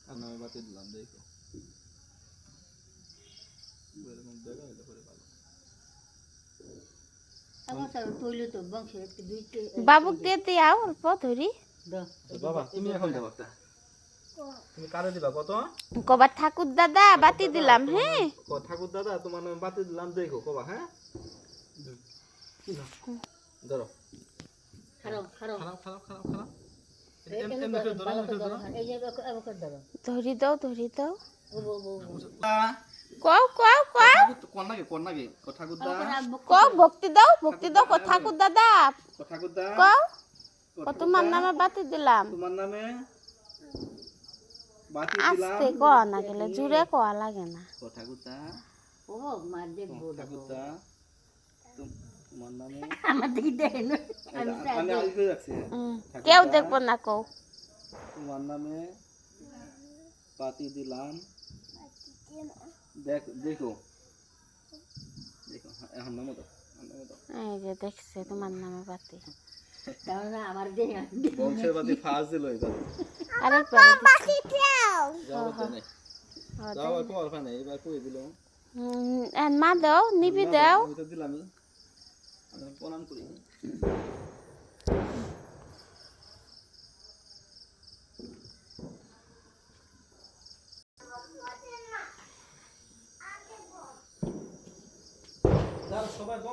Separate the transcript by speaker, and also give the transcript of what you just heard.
Speaker 1: আর নামে বাতি দিলাম দেখো এরকম জায়গা হলে পরে ভালো
Speaker 2: এখন স্যার তৈলে তো বংশ একটু দুইতে
Speaker 3: বাবুক দিয়ে দিয়াও অল্প ধরি
Speaker 2: দাও
Speaker 1: বাবা তুমি এখন দাও একটা তুমি কারে দিবা কত
Speaker 3: কবার ঠাকুর দাদা বাতি দিলাম হ্যাঁ
Speaker 1: ঠাকুর দাদা তোমার নামে বাতি দিলাম দেখো কবা হ্যাঁ ধরো
Speaker 2: খারাপ খারাপ
Speaker 1: খারাপ খারাপ খারাপ খারাপ এমনি করে ধরো এমনি করে ধরো
Speaker 2: এই যে এবার ধরো
Speaker 3: ধরি দাও
Speaker 2: ও বো বো
Speaker 3: কও
Speaker 1: কোন নাকি ঠাকুর দাদা
Speaker 3: কও ভক্তি দাও ক ঠাকুর দাদা
Speaker 1: ঠাকুর দাদা
Speaker 3: কও ক তোমার নামে বাতি দিলাম
Speaker 1: তোমার নামে বাতি দিলাম
Speaker 3: আস্তে কওয়া না গেলে জুড়ে কোয়া লাগে না
Speaker 1: ঠাকুর দাদা
Speaker 2: ও মার দেখবো
Speaker 1: ঠাকুর দাদা তোমার নামে
Speaker 2: আমার দিকে দেখেন
Speaker 1: আমি আগে রাখছি
Speaker 3: কেউ দেখবো না কও
Speaker 1: তোমার নামে বাতি দিলাম দেখো দেখো এখন নামো দাও
Speaker 3: এই যে দেখছে তোমার নামে বাতি
Speaker 2: তাহলে আমার দেখে
Speaker 1: বংশের বাতি ফাঁস দিল এবার
Speaker 3: আরেকবার
Speaker 1: যাও নেই যাও আর কোয়ার ফানে এবার কই দিল
Speaker 3: মা দাও নিবি দাও
Speaker 1: আমি তো দিলামই আমি প্রণাম করি